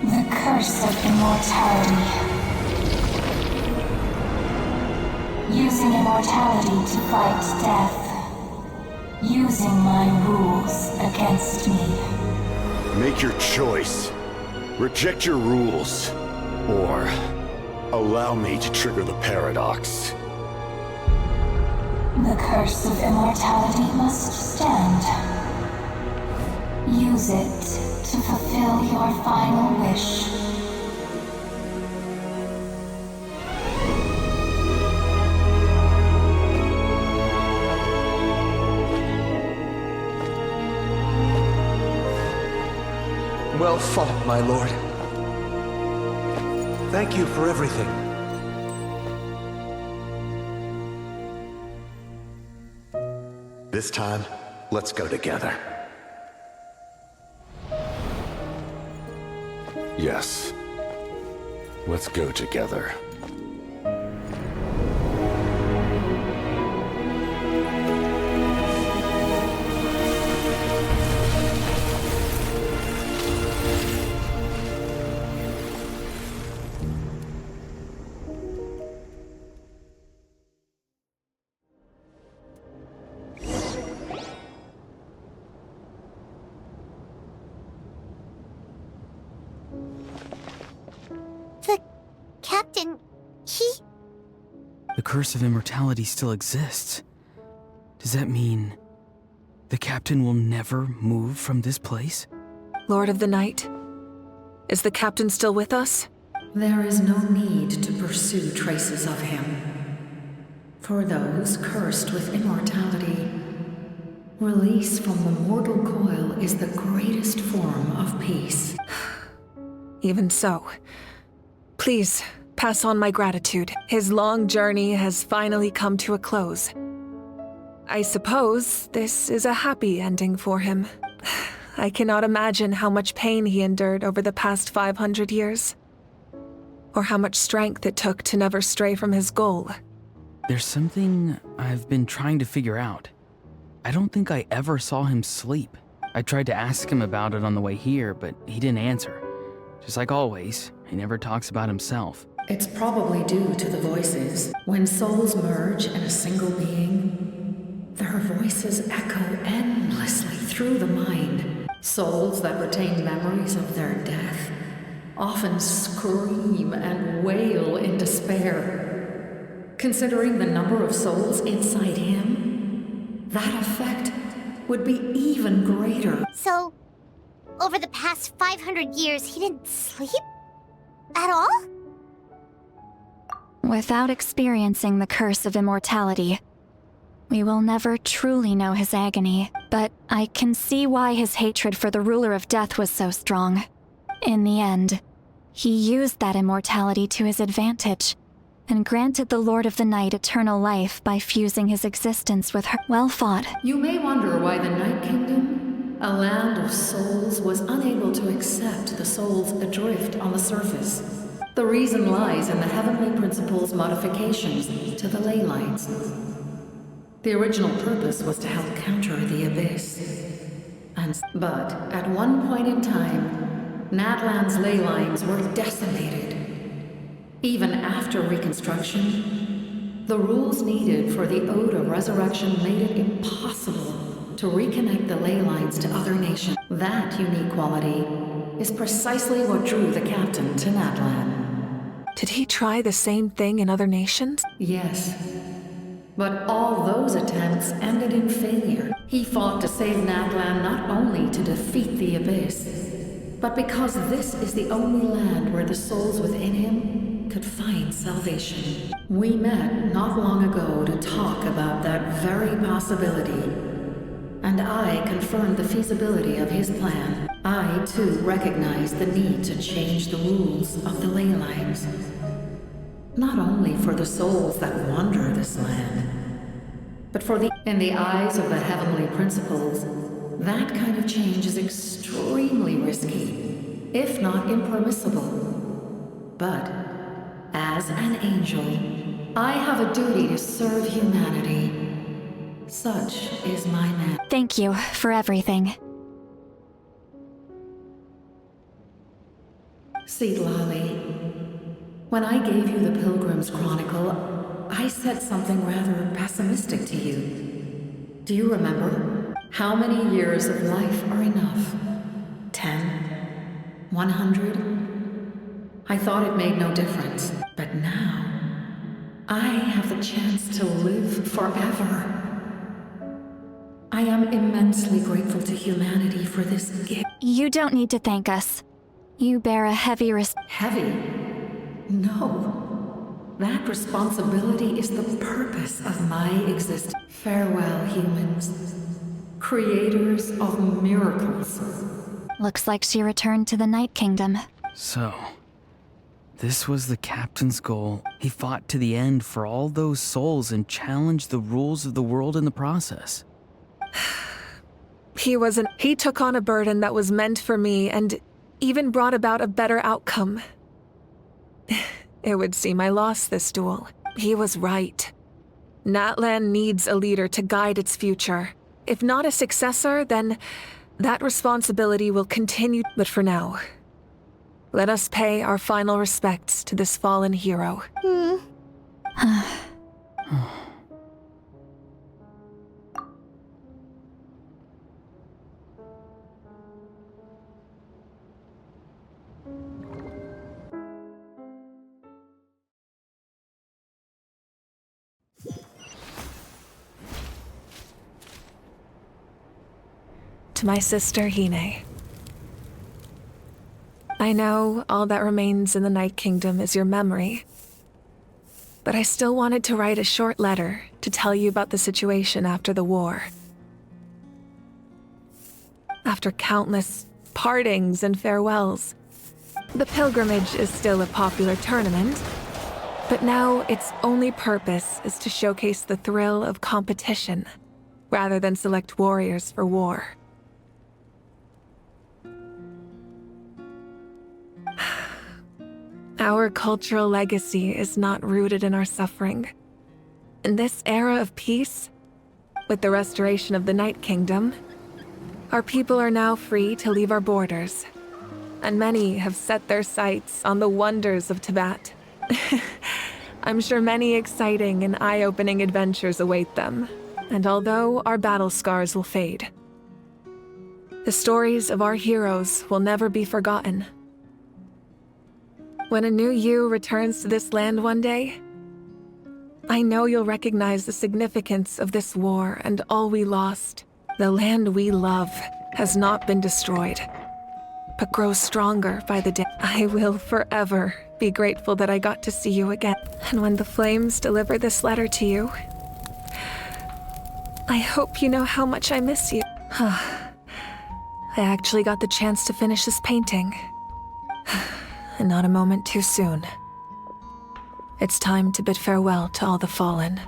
The curse of immortality. Using immortality to fight death. Using my rules against me. Make your choice. Reject your rules. Or allow me to trigger the paradox. The curse of immortality must stand. Use it to fulfill your final wish. Well fought, my lord. Thank you for everything. This time, let's go together. Yes. Let's go together. Captain, The curse of immortality still exists. Does that mean the captain will never move from this place? Lord of the Night, is the captain still with us? There is no need to pursue traces of him. For those cursed with immortality, release from the mortal coil is the greatest form of peace. Even so, please pass on my gratitude. His long journey has finally come to a close. I suppose this is a happy ending for him. I cannot imagine how much pain he endured over the past 500 years. Or how much strength it took to never stray from his goal. There's something I've been trying to figure out. I don't think I ever saw him sleep. I tried to ask him about it on the way here, but he didn't answer. Just like always, he never talks about himself. It's probably due to the voices. When souls merge in a single being, their voices echo endlessly through the mind. Souls that retain memories of their death often scream and wail in despair. Considering the number of souls inside him, that effect would be even greater. So, over the past 500 years, he didn't sleep? At all? Without experiencing the curse of immortality, we will never truly know his agony, but I can see why his hatred for the ruler of death was so strong. In the end, he used that immortality to his advantage, and granted the Lord of the Night eternal life by fusing his existence with her. Well fought. You may wonder why the Night Kingdom, a land of souls, was unable to accept the souls adrift on the surface. The reason lies in the Heavenly Principle's modifications to the ley lines. The original purpose was to help counter the Abyss. But at one point in time, Natlan's ley lines were decimated. Even after reconstruction, the rules needed for the Ode of Resurrection made it impossible to reconnect the ley lines to other nations. That unique quality is precisely what drew the captain to Natlan. Did he try the same thing in other nations? Yes. But all those attempts ended in failure. He fought to save Natlan not only to defeat the Abyss, but because this is the only land where the souls within him could find salvation. We met not long ago to talk about that very possibility, and I confirmed the feasibility of his plan. I, too, recognize the need to change the rules of the ley lines. Not only for the souls that wander this land, but for in the eyes of the heavenly principles, that kind of change is extremely risky, if not impermissible. But, as an angel, I have a duty to serve humanity. Such is my man. Thank you for everything. Lali, when I gave you the Pilgrim's Chronicle, I said something rather pessimistic to you. Do you remember? How many years of life are enough? 10? 100? I thought it made no difference, but now I have the chance to live forever. I am immensely grateful to humanity for this gift. You don't need to thank us. You bear a heavy Heavy? No. That responsibility is the purpose of my existence. Farewell, humans. Creators of miracles. Looks like she returned to the Night Kingdom. So, this was the captain's goal. He fought to the end for all those souls and challenged the rules of the world in the process. He took on a burden that was meant for me and even brought about a better outcome. It would seem I lost this duel. He was right. Natlan needs a leader to guide its future. If not a successor, then that responsibility will continue. But for now, let us pay our final respects to this fallen hero. To my sister Hine. I know all that remains in the Night Kingdom is your memory, but I still wanted to write a short letter to tell you about the situation after the war. After countless partings and farewells, the pilgrimage is still a popular tournament, but now its only purpose is to showcase the thrill of competition, rather than select warriors for war. Our cultural legacy is not rooted in our suffering. In this era of peace, with the restoration of the Night Kingdom, our people are now free to leave our borders, and many have set their sights on the wonders of Tibet. I'm sure many exciting and eye-opening adventures await them, and although our battle scars will fade, the stories of our heroes will never be forgotten. When a new you returns to this land one day, I know you'll recognize the significance of this war and all we lost. The land we love has not been destroyed, but grows stronger by the day. I will forever be grateful that I got to see you again. And when the flames deliver this letter to you, I hope you know how much I miss you. I actually got the chance to finish this painting. And not a moment too soon. It's time to bid farewell to all the fallen.